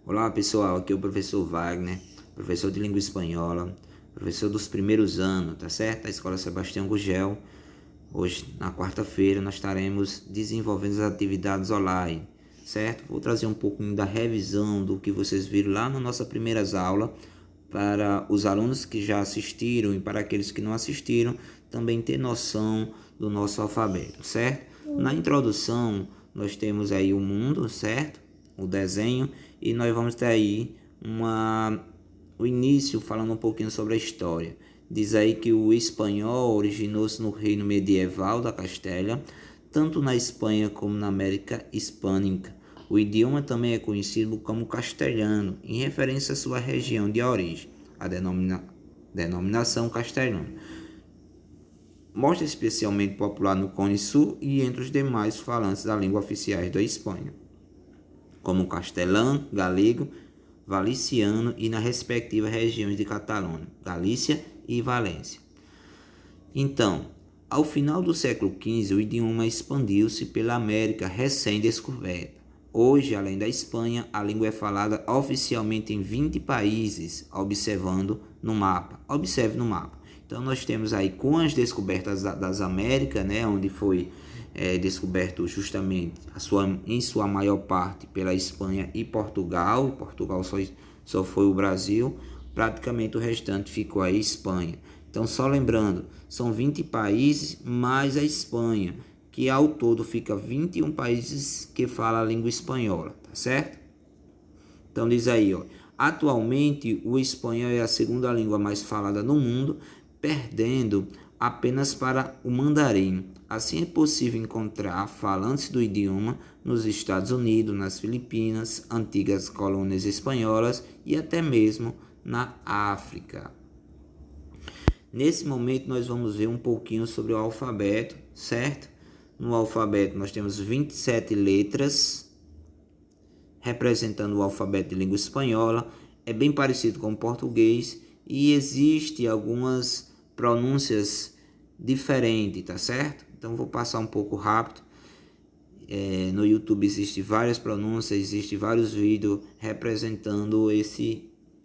Olá pessoal, aqui é o professor Wagner, professor de língua espanhola, professor dos primeiros anos, tá certo? Da Escola Sebastião Gugel. Hoje, na quarta-feira, nós estaremos desenvolvendo as atividades online, certo? Vou trazer um pouquinho da revisão do que vocês viram lá na nossa primeira aula, para os alunos que já assistiram e para aqueles que não assistiram, também ter noção do nosso alfabeto, certo? Na introdução, nós temos aí o mundo, certo? O desenho, e nós vamos ter aí o início falando um pouquinho sobre a história. Diz aí que o espanhol originou-se no reino medieval da Castelha, tanto na Espanha como na América Hispânica. O idioma também é conhecido como castelhano, em referência à sua região de origem, a denominação castelhano. Mostra especialmente popular no Cone Sul e entre os demais falantes da língua oficiais da Espanha, como castelão, galego, valiciano e nas respectivas regiões de Catalônia, Galícia e Valência. Então, ao final do século XV, o idioma expandiu-se pela América recém-descoberta. Hoje, além da Espanha, a língua é falada oficialmente em 20 países, observe no mapa. Então, nós temos aí com as descobertas das Américas, né, onde foi descoberto justamente em sua maior parte pela Espanha e Portugal. Portugal só foi o Brasil, praticamente o restante ficou aí Espanha. Então, só lembrando, são 20 países mais a Espanha, que ao todo fica 21 países que falam a língua espanhola, tá certo? Então diz aí, ó, atualmente o espanhol é a segunda língua mais falada no mundo, perdendo apenas para o mandarim. Assim é possível encontrar falantes do idioma nos Estados Unidos, nas Filipinas, antigas colônias espanholas e até mesmo na África. Nesse momento nós vamos ver um pouquinho sobre o alfabeto, certo? No alfabeto nós temos 27 letras, representando o alfabeto de língua espanhola. É bem parecido com o português e existe algumas pronúncias diferentes, tá certo? Então vou passar um pouco rápido. No YouTube existe várias pronúncias, existe vários vídeos representando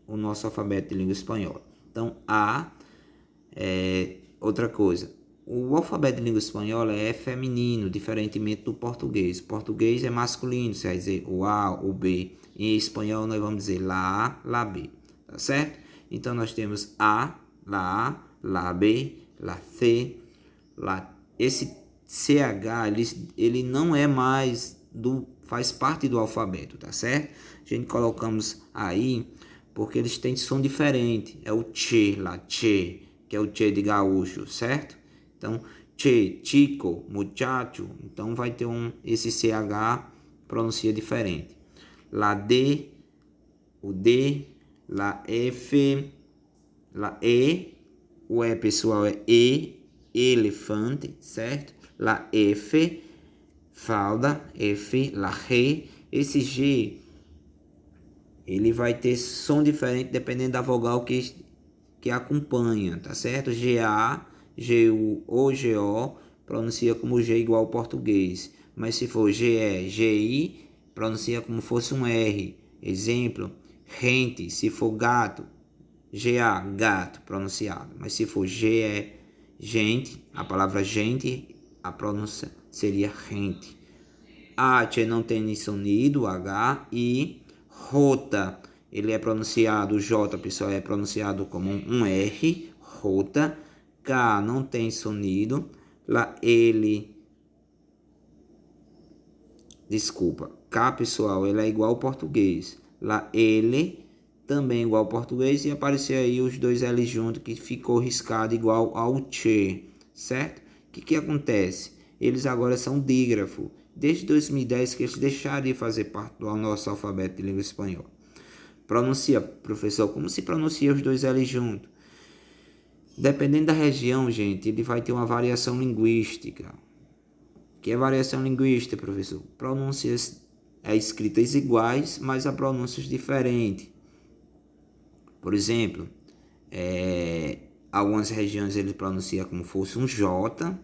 o nosso alfabeto de língua espanhola. Então outra coisa, o alfabeto de língua espanhola é feminino, diferentemente do português. O português é masculino, você vai dizer o A, o B. Em espanhol nós vamos dizer lá A, lá B, tá certo? Então nós temos A, lá B, lá C, lá. Esse CH, ele não é mais faz parte do alfabeto, tá certo? A gente colocamos aí porque eles têm som diferente. É o che, lá, che, que é o che de gaúcho, certo? Então, che, chico, muchacho. Então, vai ter esse CH pronuncia diferente. Lá D, o D, lá F, lá E, o E, pessoal, é E, elefante, certo? Lá F, falda, F, lá G. Esse G, ele vai ter som diferente dependendo da vogal que acompanha, tá certo? GA, GU ou GO pronuncia como G igual ao português, mas se for GE, GI pronuncia como fosse um R. Exemplo, gente, se for gato, GA, gato pronunciado, mas se for GE, gente, a palavra gente, a pronúncia seria gente. H não tem sonido, H, e rota, ele é pronunciado, o J, pessoal, é pronunciado como um R, rota. K não tem sonido, lá ele, desculpa, K, pessoal, ele é igual ao português, lá ele também igual ao português, e aparecer aí os dois L juntos, que ficou riscado igual ao che, certo? O que acontece? Eles agora são dígrafo. Desde 2010 que eles deixaram de fazer parte do nosso alfabeto de língua espanhola. Pronuncia, professor, como se pronuncia os dois L juntos? Dependendo da região, gente, ele vai ter uma variação linguística. O que é variação linguística, professor? Pronúncias escritas iguais, mas a pronúncias diferentes. Por exemplo, algumas regiões ele pronuncia como fosse um J,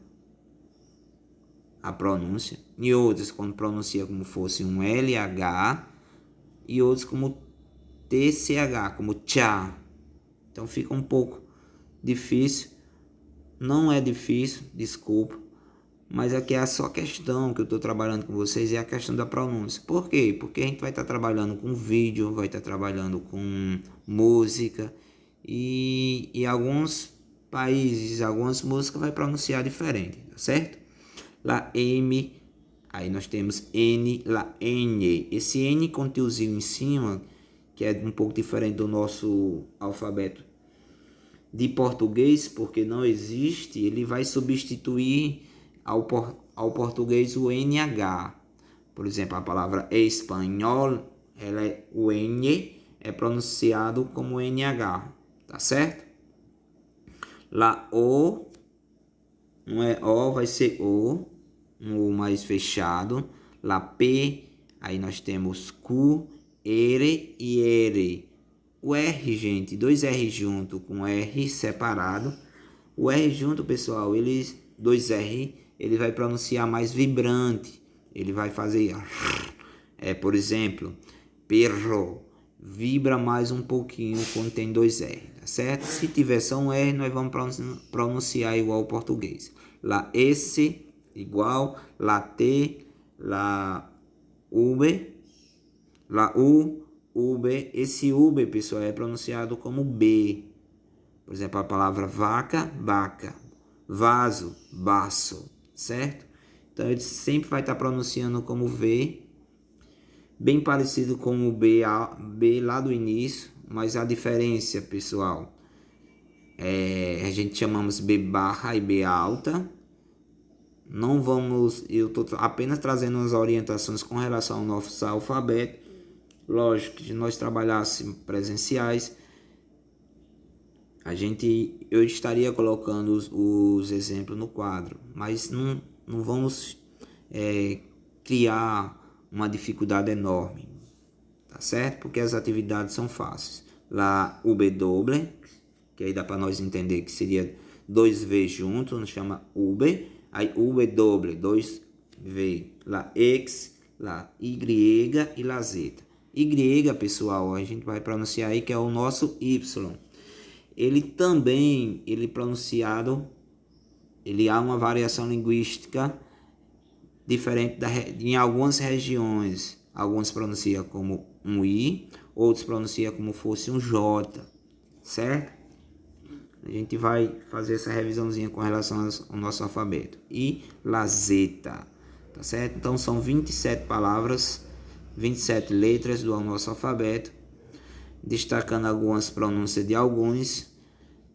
a pronúncia, e outras quando pronuncia como fosse um LH, e outros como TCH, como tchá. Então fica um pouco difícil. Não é difícil, desculpa. Mas aqui é só questão que eu estou trabalhando com vocês, é a questão da pronúncia. Por quê? Porque a gente vai estar trabalhando com vídeo, vai estar trabalhando com música. E alguns países, algumas músicas vai pronunciar diferente, tá certo? Lá M, aí nós temos N, lá N. Esse N com tiozinho em cima, que é um pouco diferente do nosso alfabeto de português, porque não existe, ele vai substituir ao português o NH. Por exemplo, a palavra espanhol, o N é pronunciado como NH, tá certo? Lá O, não é O, vai ser O, um O mais fechado. Lá P, aí nós temos Q, R e R. O R, gente, dois R junto com R separado. O R junto, pessoal, dois R, ele vai pronunciar mais vibrante. Ele vai fazer, por exemplo, perro, vibra mais um pouquinho quando tem dois R, tá certo? Se tiver só um R, nós vamos pronunciar igual ao português. Lá S, igual, lá T, lá U, lá U, UB. Esse UB, pessoal, é pronunciado como B. Por exemplo, a palavra vaca, vaca. Vaso, baço, certo? Então, ele sempre vai estar pronunciando como V, bem parecido com o B lá do início, mas a diferença, pessoal, a gente chamamos B barra e B alta. Não vamos, eu estou apenas trazendo as orientações com relação ao nosso alfabeto. Lógico que se nós trabalhássemos presenciais, eu estaria colocando os exemplos no quadro, mas não vamos criar uma dificuldade enorme, tá certo? Porque as atividades são fáceis. Lá o B doble, que aí dá para nós entender que seria 2V juntos, nos chama UB. Aí UB doble, 2V. Lá X, lá Y e lá Z. Y, pessoal, a gente vai pronunciar aí que é o nosso Y. Ele também, pronunciado, ele há uma variação linguística diferente em algumas regiões. Alguns pronunciam como um I, outros pronunciam como fosse um J, certo? A gente vai fazer essa revisãozinha com relação ao nosso alfabeto. E lazeta, tá certo? Então são 27 palavras, 27 letras do nosso alfabeto, destacando algumas pronúncias de alguns.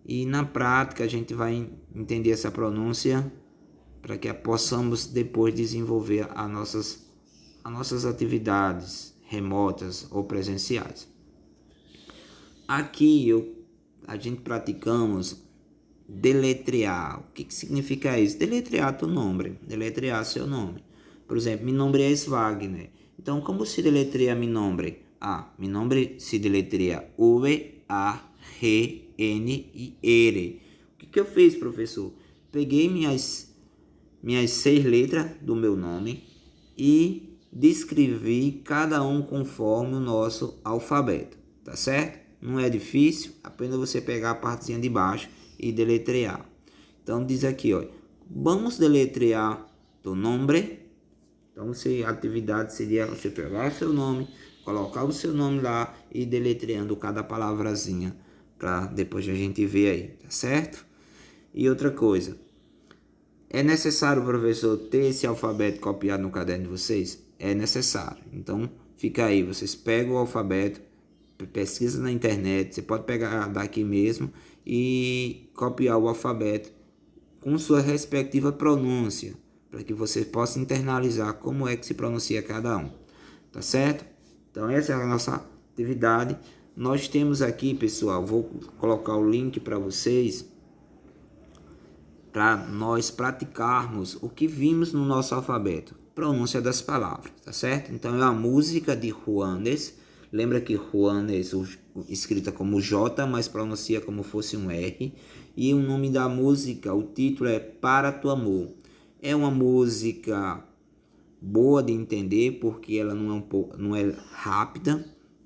E na prática a gente vai entender essa pronúncia para que possamos depois desenvolver as nossas atividades remotas ou presenciais. Aqui a gente praticamos deletrear. O que significa isso? Deletrear teu nome, deletrear seu nome. Por exemplo, meu nome é Wagner. Então, como se deletreia meu nome? Meu nome se deletreia V-A-R-N-I-R. O que eu fiz, professor? Peguei minhas 6 letras do meu nome e descrevi cada um conforme o nosso alfabeto, tá certo? Não é difícil, apenas você pegar a partezinha de baixo e deletrear. Então diz aqui, ó, vamos deletrear teu nome. Então a atividade seria você pegar seu nome, colocar o seu nome lá e deletreando cada palavrazinha para depois a gente ver aí, tá certo? E outra coisa, é necessário, professor, ter esse alfabeto copiado no caderno de vocês? É necessário. Então fica aí, vocês pegam o alfabeto, pesquisa na internet, você pode pegar daqui mesmo e copiar o alfabeto com sua respectiva pronúncia, para que você possa internalizar como é que se pronuncia cada um, tá certo? Então essa é a nossa atividade. Nós temos aqui, pessoal, vou colocar o link para vocês, para nós praticarmos o que vimos no nosso alfabeto, pronúncia das palavras, tá certo? Então é a música de Juanes. Lembra que Juanes escrita como J, mas pronuncia como fosse um R. E o nome da música, o título é Para Tu Amor. É uma música boa de entender, porque ela não é rápida,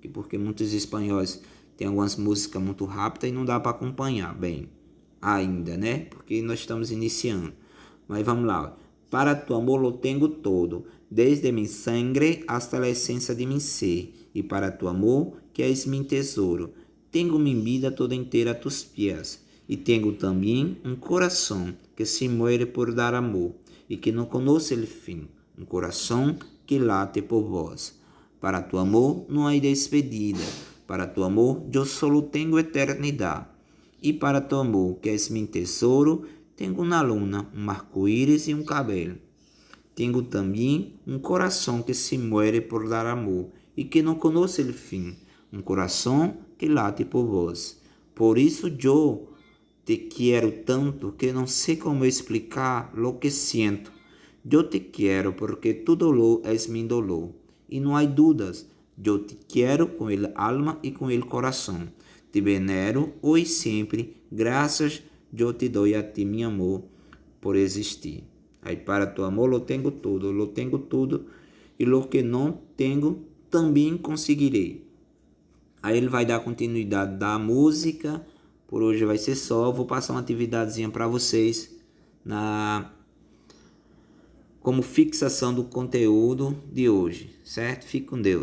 porque muitos espanhóis têm algumas músicas muito rápidas e não dá para acompanhar bem ainda, né? Porque nós estamos iniciando. Mas vamos lá. Para tu amor lo tengo todo, desde mi sangre hasta la esencia de mi ser. E para tu amor, que és mi tesouro, tengo mi vida toda entera a tus pies. E tengo também um coração que se muere por dar amor e que não conoce el fin. Um coração que late por vós. Para tu amor não há despedida. Para tu amor eu solo tengo eternidade. E para tu amor, que és mi tesouro, tenho uma luna, um arco-íris e um cabelo. Tenho também um coração que se muere por dar amor e que não conoce el fim. Um coração que late por vós. Por isso eu te quero tanto que não sei como explicar lo que siento. Eu te quero porque tu dolor es mi dolor. E não há dúvidas, eu te quero com el alma e com el coração. Te venero hoje e sempre, graças eu te dou a ti, meu amor, por existir. Aí para tu amor lo tenho tudo, e lo que não tenho também conseguirei. Aí ele vai dar continuidade da música. Por hoje vai ser só. Vou passar uma atividadezinha para vocês como fixação do conteúdo de hoje, certo? Fique com Deus.